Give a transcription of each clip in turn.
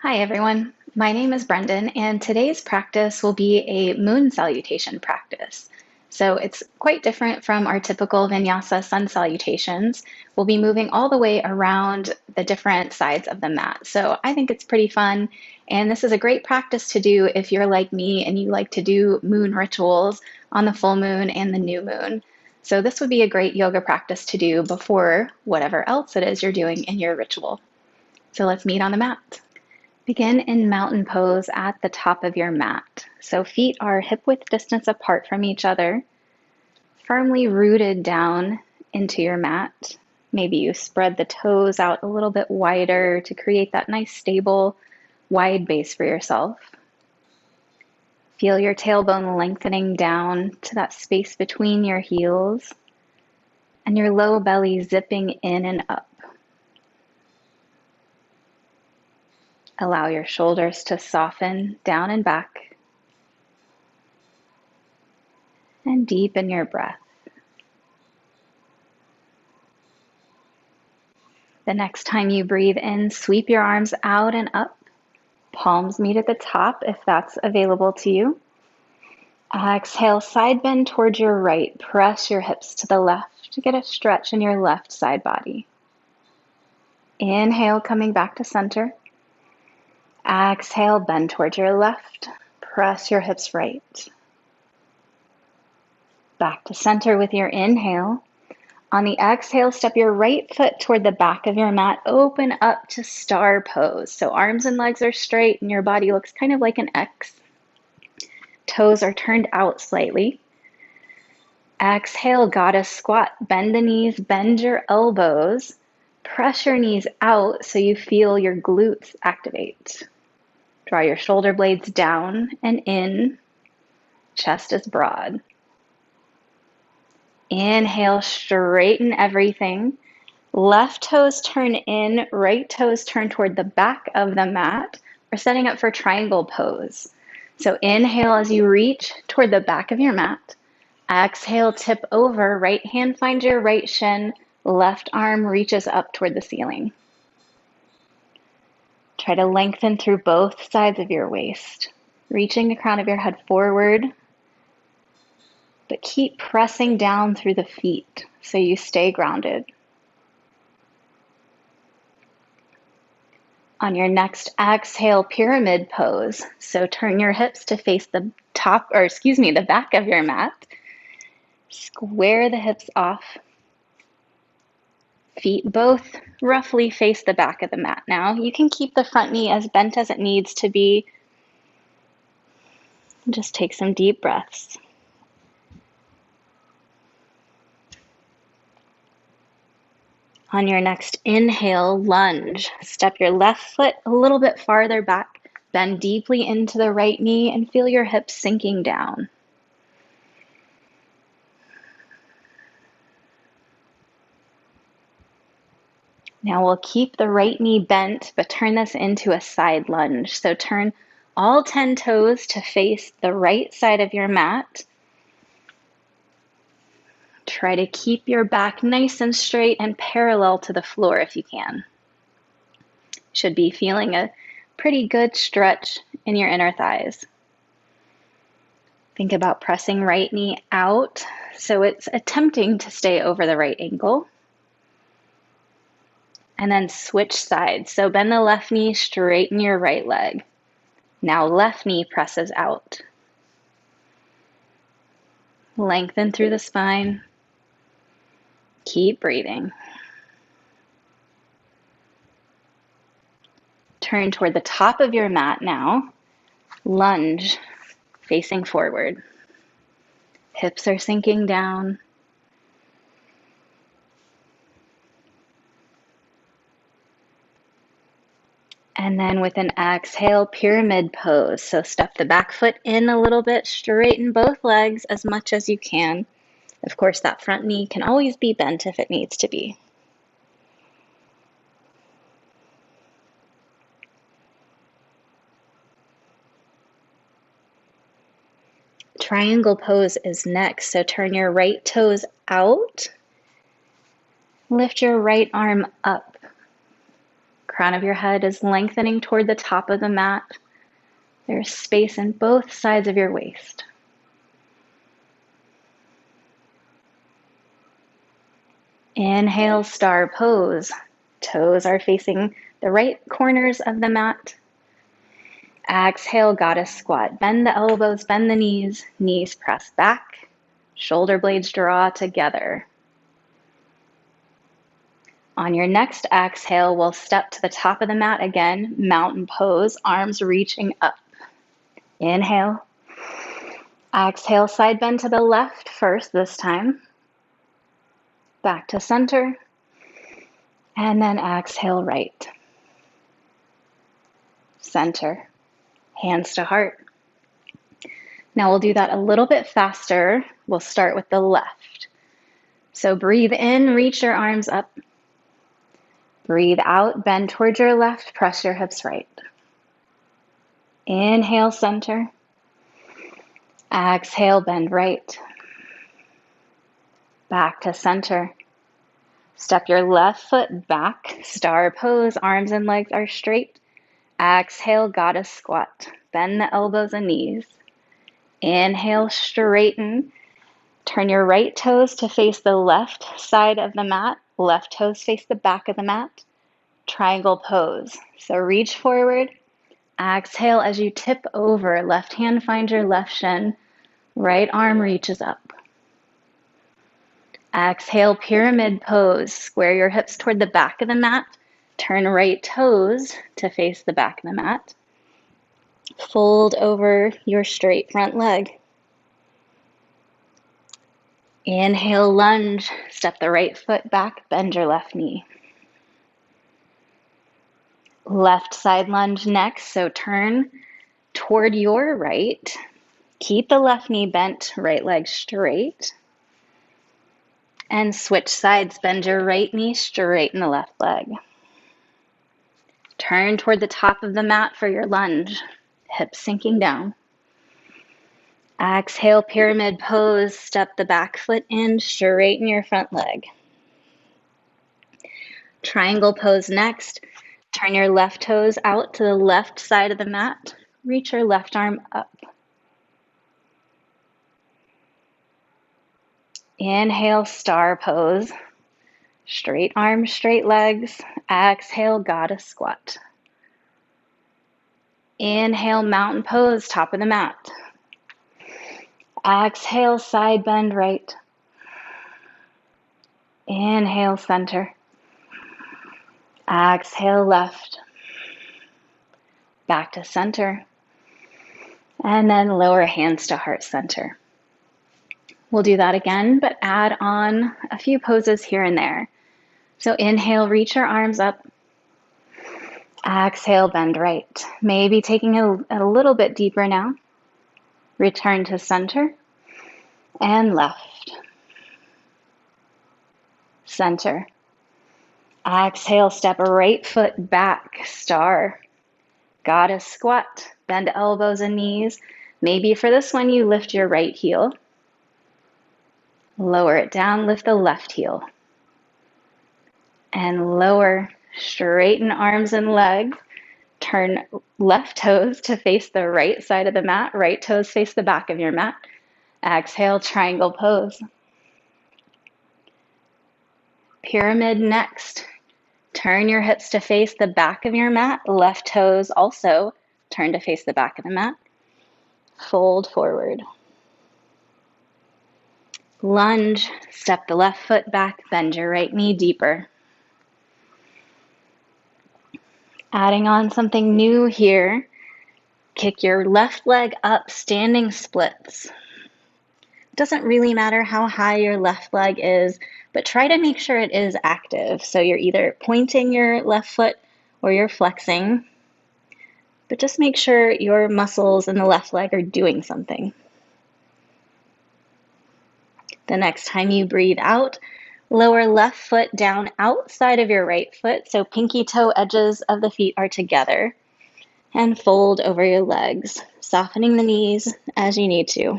Hi everyone, my name is Brendon and today's practice will be a moon salutation practice. So it's quite different from our typical Vinyasa sun salutations. We'll be moving all the way around the different sides of the mat. So I think it's pretty fun, and this is a great practice to do if you're like me and you like to do moon rituals on the full moon and the new moon. So this would be a great yoga practice to do before whatever else it is you're doing in your ritual. So let's meet on the mat. Begin in mountain pose at the top of your mat. So feet are hip width distance apart from each other, firmly rooted down into your mat. Maybe you spread the toes out a little bit wider to create that nice stable, wide base for yourself. Feel your tailbone lengthening down to that space between your heels and your low belly zipping in and up. Allow your shoulders to soften down and back, and deepen your breath. The next time you breathe in, sweep your arms out and up. Palms meet at the top if that's available to you. Exhale, side bend towards your right. Press your hips to the left to get a stretch in your left side body. Inhale, coming back to center. Exhale, bend towards your left. Press your hips right. Back to center with your inhale. On the exhale, step your right foot toward the back of your mat. Open up to star pose. So arms and legs are straight and your body looks kind of like an X. Toes are turned out slightly. Exhale, goddess squat. Bend the knees, bend your elbows. Press your knees out so you feel your glutes activate. Draw your shoulder blades down and in. Chest is broad. Inhale, straighten everything. Left toes turn in, right toes turn toward the back of the mat. We're setting up for triangle pose. So inhale as you reach toward the back of your mat. Exhale, tip over, right hand finds your right shin, left arm reaches up toward the ceiling. Try to lengthen through both sides of your waist, reaching the crown of your head forward, but keep pressing down through the feet so you stay grounded. On your next exhale, pyramid pose. So turn your hips to face the the back of your mat. Square the hips off. Feet both roughly face the back of the mat now. You can keep the front knee as bent as it needs to be. Just take some deep breaths. On your next inhale, lunge. Step your left foot a little bit farther back. Bend deeply into the right knee and feel your hips sinking down. Now we'll keep the right knee bent, but turn this into a side lunge. So turn all 10 toes to face the right side of your mat. Try to keep your back nice and straight and parallel to the floor if you can. Should be feeling a pretty good stretch in your inner thighs. Think about pressing right knee out so it's attempting to stay over the right ankle. And then switch sides. So bend the left knee, straighten your right leg. Now left knee presses out. Lengthen through the spine. Keep breathing. Turn toward the top of your mat now. Lunge, facing forward. Hips are sinking down. And then with an exhale, pyramid pose. So step the back foot in a little bit, straighten both legs as much as you can. Of course, that front knee can always be bent if it needs to be. Triangle pose is next. So turn your right toes out. Lift your right arm up. crown of your head is lengthening toward the top of the mat. There's space in both sides of your waist. Inhale, star pose. Toes are facing the right corners of the mat. Exhale, goddess squat. Bend the elbows, bend the knees. Knees press back. Shoulder blades draw together. On your next exhale, we'll step to the top of the mat again, mountain pose, arms reaching up. Inhale. Exhale, side bend to the left first this time. Back to center. And then exhale, right. Center. Hands to heart. Now we'll do that a little bit faster. We'll start with the left. So breathe in, reach your arms up. Breathe out, bend towards your left, press your hips right. Inhale, center. Exhale, bend right. Back to center. Step your left foot back, star pose, arms and legs are straight. Exhale, goddess squat. Bend the elbows and knees. Inhale, straighten. Turn your right toes to face the left side of the mat. Left toes face the back of the mat. Triangle pose. So reach forward. Exhale as you tip over. Left hand finds your left shin. Right arm reaches up. Exhale, pyramid pose. Square your hips toward the back of the mat. Turn right toes to face the back of the mat. Fold over your straight front leg. Inhale, lunge. Step the right foot back, bend your left knee. Left side lunge next, so turn toward your right. Keep the left knee bent, right leg straight. And switch sides, bend your right knee, straighten the left leg. Turn toward the top of the mat for your lunge, hips sinking down. Exhale, pyramid pose, step the back foot in, straighten your front leg. Triangle pose next. Turn your left toes out to the left side of the mat. Reach your left arm up. Inhale, star pose. Straight arms, straight legs. Exhale, goddess squat. Inhale, mountain pose, top of the mat. Exhale, side bend right. Inhale, center. Exhale, left. Back to center. And then lower hands to heart center. We'll do that again, but add on a few poses here and there. So inhale, reach your arms up. Exhale, bend right. Maybe taking it a little bit deeper now. Return to center and left. Center. Exhale, step right foot back, star. Goddess squat. Bend elbows and knees. Maybe for this one, you lift your right heel. Lower it down, lift the left heel. And lower, straighten arms and legs. Turn left toes to face the right side of the mat. Right toes face the back of your mat. Exhale, triangle pose. Pyramid next. Turn your hips to face the back of your mat. Left toes also turn to face the back of the mat. Fold forward. Lunge, step the left foot back, bend your right knee deeper. Adding on something new here, kick your left leg up, standing splits. It doesn't really matter how high your left leg is, but try to make sure it is active. So you're either pointing your left foot or you're flexing, but just make sure your muscles in the left leg are doing something. The next time you breathe out, lower left foot down outside of your right foot, so pinky toe edges of the feet are together, and fold over your legs, softening the knees as you need to.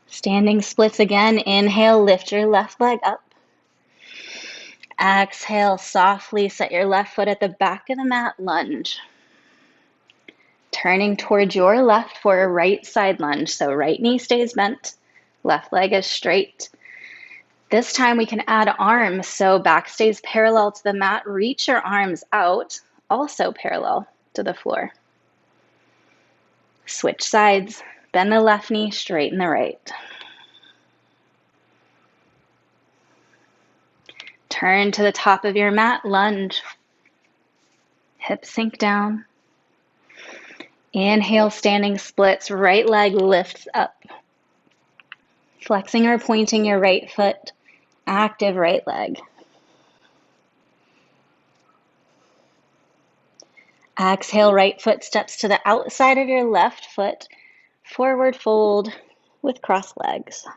Standing splits again. Inhale, lift your left leg up. Exhale, softly set your left foot at the back of the mat, lunge. Turning towards your left for a right side lunge. So right knee stays bent, left leg is straight. This time we can add arms, so back stays parallel to the mat. Reach your arms out, also parallel to the floor. Switch sides, bend the left knee, straighten the right. Turn to the top of your mat, lunge. Hips sink down. Inhale, standing splits, right leg lifts up. Flexing or pointing your right foot, active right leg. Exhale, right foot steps to the outside of your left foot, forward fold with crossed legs.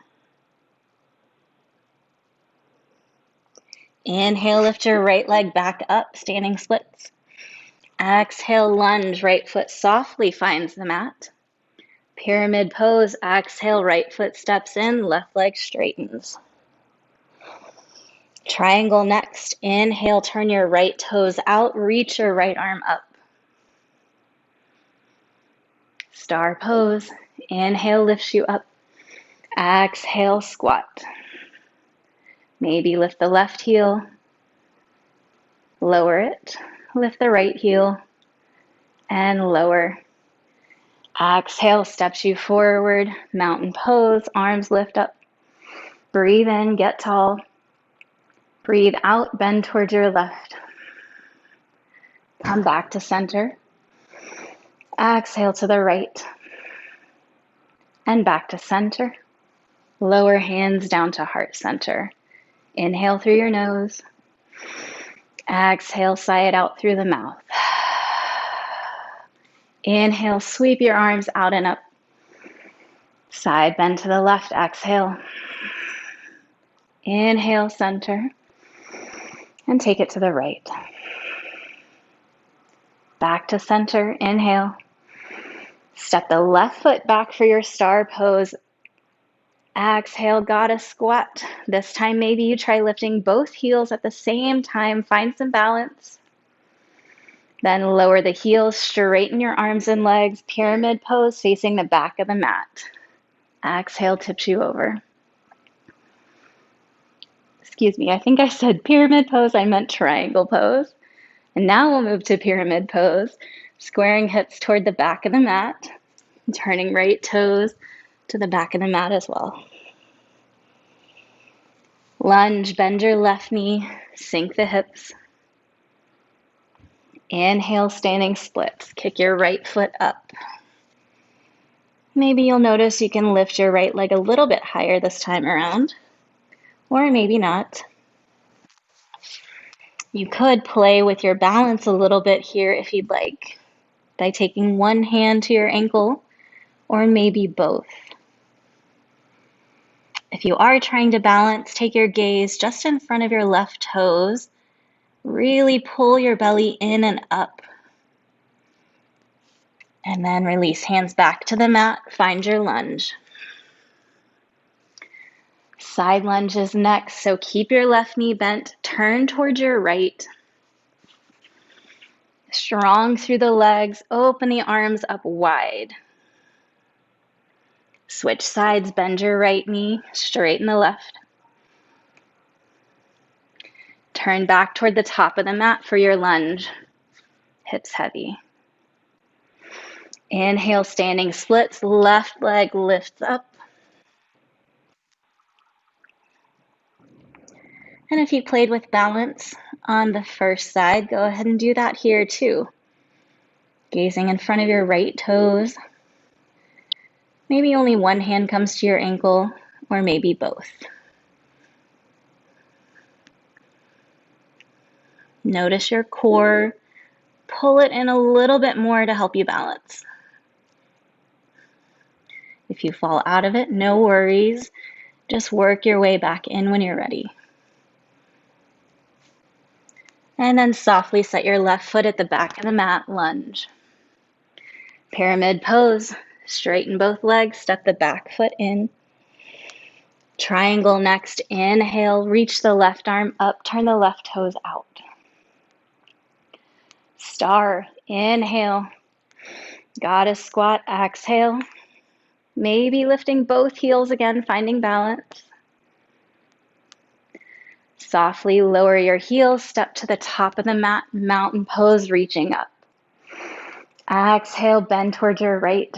Inhale, lift your right leg back up, standing splits. Exhale, lunge, right foot softly finds the mat. Pyramid pose, exhale, right foot steps in, left leg straightens. Triangle next. Inhale, turn your right toes out, reach your right arm up. Star pose. Inhale, lifts you up. Exhale, squat. Maybe lift the left heel, lower it, lift the right heel, and lower. Exhale, steps you forward, mountain pose, arms lift up. Breathe in, get tall. Breathe out, bend towards your left. Come back to center. Exhale to the right. And back to center. Lower hands down to heart center. Inhale through your nose. Exhale, sigh it out through the mouth. Inhale, sweep your arms out and up. Side bend to the left, exhale. Inhale, center. And take it to the right. Back to center, inhale. Step the left foot back for your star pose. Exhale, goddess squat. This time maybe you try lifting both heels at the same time. Find some balance. Then lower the heels, straighten your arms and legs. Pyramid pose facing the back of the mat. Exhale, tips you over. Excuse me, I think I said pyramid pose, I meant triangle pose. And now we'll move to pyramid pose, squaring hips toward the back of the mat, turning right toes to the back of the mat as well. Lunge, bend your left knee, sink the hips. Inhale, standing splits. Kick your right foot up. Maybe you'll notice you can lift your right leg a little bit higher this time around, or maybe not. You could play with your balance a little bit here if you'd like, by taking one hand to your ankle, or maybe both. If you are trying to balance, take your gaze just in front of your left toes. Really pull your belly in and up. And then release, hands back to the mat, find your lunge. Side lunge is next, so keep your left knee bent, turn towards your right. Strong through the legs, open the arms up wide. Switch sides, bend your right knee, straighten the left. Turn back toward the top of the mat for your lunge. Hips heavy. Inhale, standing splits, left leg lifts up. And if you played with balance on the first side, go ahead and do that here too. Gazing in front of your right toes. Maybe only one hand comes to your ankle, or maybe both. Notice your core. Pull it in a little bit more to help you balance. If you fall out of it, no worries. Just work your way back in when you're ready. And then softly set your left foot at the back of the mat, lunge. Pyramid pose, straighten both legs, step the back foot in. Triangle next. Inhale, reach the left arm up, turn the left toes out. Star. Inhale. Goddess squat. Exhale. Maybe lifting both heels again, finding balance. Softly lower your heels, step to the top of the mat, mountain pose, reaching up. Exhale, bend towards your right.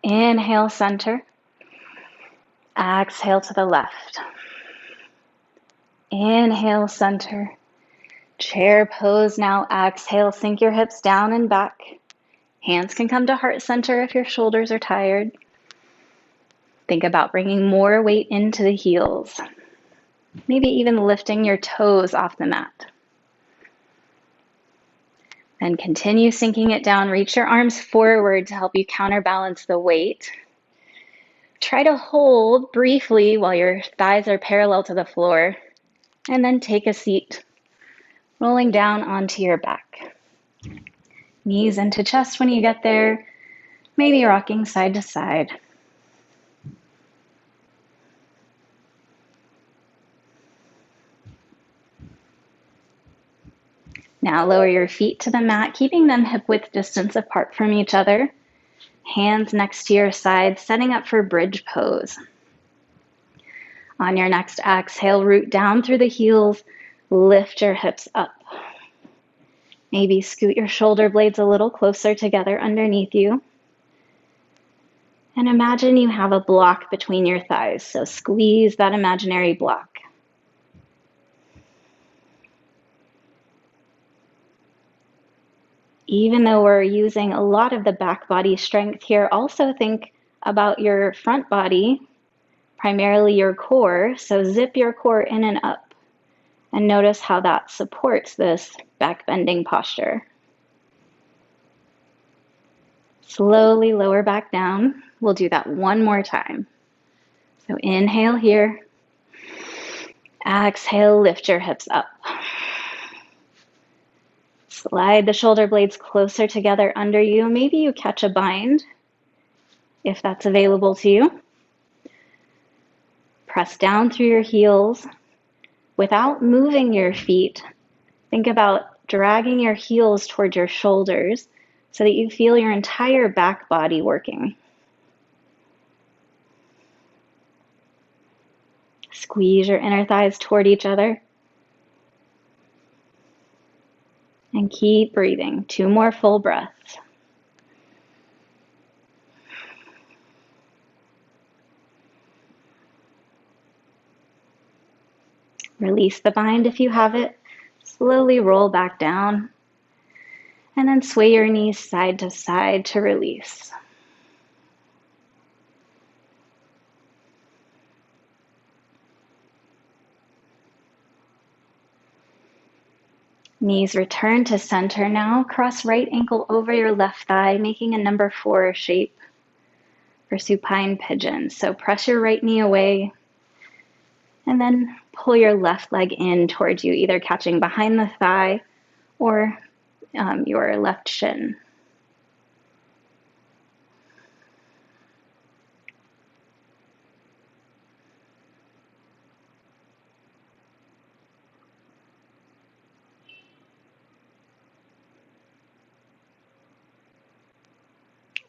Inhale, center. Exhale to the left. Inhale, center. Chair pose now. Exhale, sink your hips down and back. Hands can come to heart center if your shoulders are tired. Think about bringing more weight into the heels. Maybe even lifting your toes off the mat. Then continue sinking it down. Reach your arms forward to help you counterbalance the weight. Try to hold briefly while your thighs are parallel to the floor, and then take a seat, rolling down onto your back. Knees into chest when you get there, maybe rocking side to side. Now lower your feet to the mat, keeping them hip-width distance apart from each other. Hands next to your side, setting up for bridge pose. On your next exhale, root down through the heels, lift your hips up. Maybe scoot your shoulder blades a little closer together underneath you. And imagine you have a block between your thighs, so squeeze that imaginary block. Even though we're using a lot of the back body strength here, also think about your front body, primarily your core. So zip your core in and up and notice how that supports this back bending posture. Slowly lower back down. We'll do that one more time. So inhale here. Exhale, lift your hips up. Slide the shoulder blades closer together under you. Maybe you catch a bind if that's available to you. Press down through your heels without moving your feet. Think about dragging your heels toward your shoulders so that you feel your entire back body working. Squeeze your inner thighs toward each other. And keep breathing. 2 more full breaths. Release the bind if you have it. Slowly roll back down. And then sway your knees side to side to release. Knees return to center now. Cross right ankle over your left thigh, making a number 4 shape for supine pigeon. So press your right knee away and then pull your left leg in towards you, either catching behind the thigh or your left shin.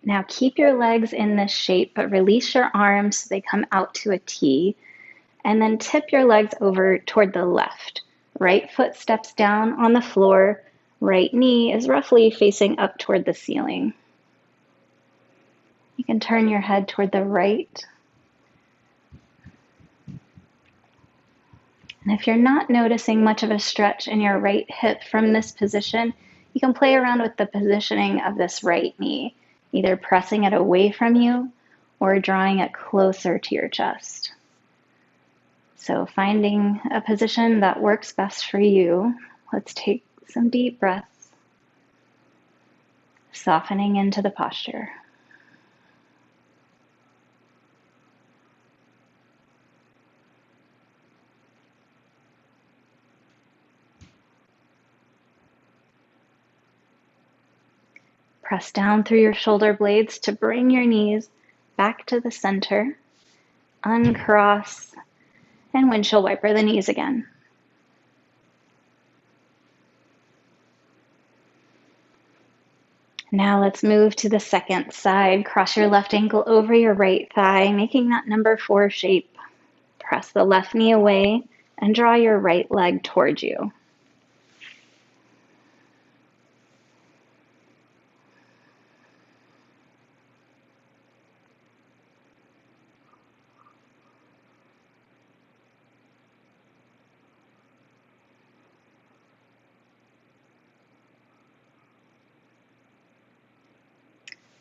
Now keep your legs in this shape, but release your arms so they come out to a T, and then tip your legs over toward the left. Right foot steps down on the floor, right knee is roughly facing up toward the ceiling. You can turn your head toward the right. And if you're not noticing much of a stretch in your right hip from this position, you can play around with the positioning of this right knee, either pressing it away from you or drawing it closer to your chest. So finding a position that works best for you. Let's take some deep breaths, softening into the posture. Press down through your shoulder blades to bring your knees back to the center. Uncross and windshield wiper the knees again. Now let's move to the second side. Cross your left ankle over your right thigh, making that number 4 shape. Press the left knee away and draw your right leg towards you.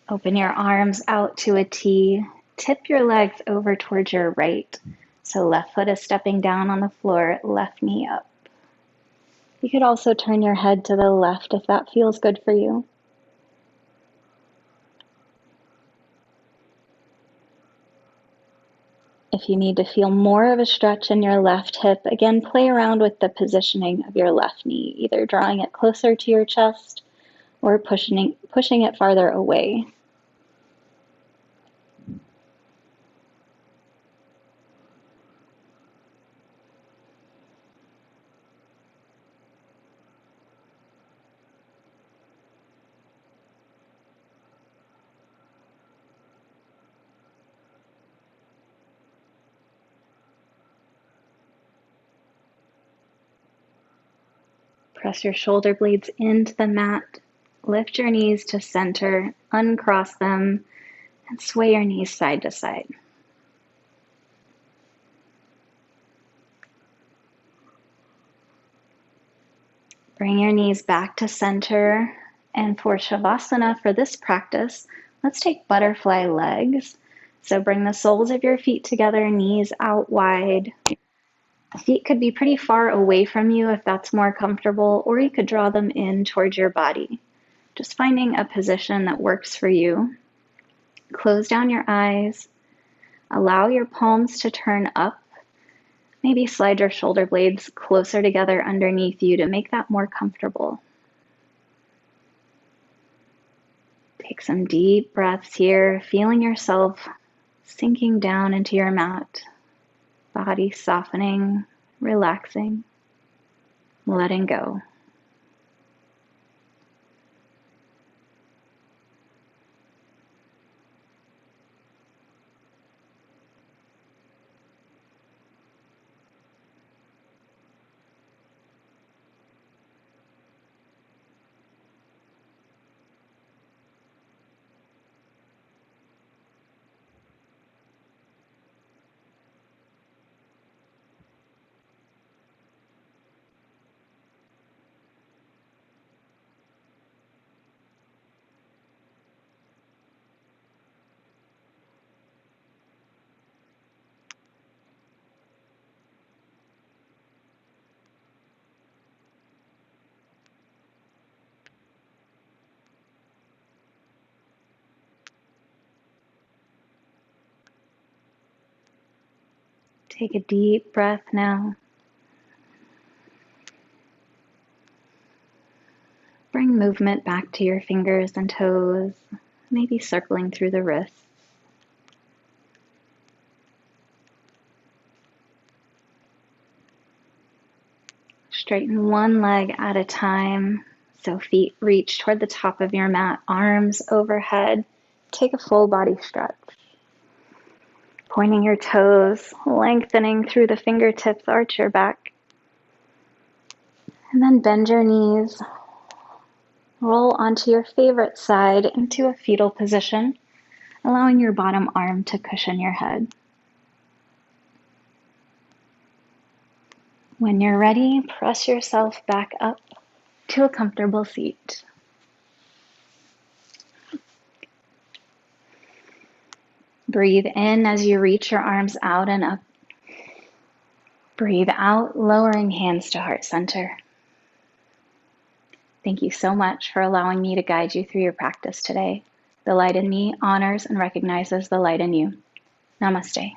Open your arms out to a T. Tip your legs over towards your right. So left foot is stepping down on the floor, left knee up. You could also turn your head to the left if that feels good for you. If you need to feel more of a stretch in your left hip, again, play around with the positioning of your left knee, either drawing it closer to your chest or pushing it farther away. Press your shoulder blades into the mat. Lift your knees to center, uncross them, and sway your knees side to side. Bring your knees back to center, and for Shavasana, for this practice, let's take butterfly legs. So bring the soles of your feet together, knees out wide. The feet could be pretty far away from you if that's more comfortable, or you could draw them in towards your body. Just finding a position that works for you. Close down your eyes. Allow your palms to turn up. Maybe slide your shoulder blades closer together underneath you to make that more comfortable. Take some deep breaths here, feeling yourself sinking down into your mat, body softening, relaxing, letting go. Take a deep breath now. Bring movement back to your fingers and toes, maybe circling through the wrists. Straighten one leg at a time, so feet reach toward the top of your mat, arms overhead. Take a full body stretch. Pointing your toes, lengthening through the fingertips, arch your back. And then bend your knees. Roll onto your favorite side into a fetal position, allowing your bottom arm to cushion your head. When you're ready, press yourself back up to a comfortable seat. Breathe in as you reach your arms out and up. Breathe out, lowering hands to heart center. Thank you so much for allowing me to guide you through your practice today. The light in me honors and recognizes the light in you. Namaste.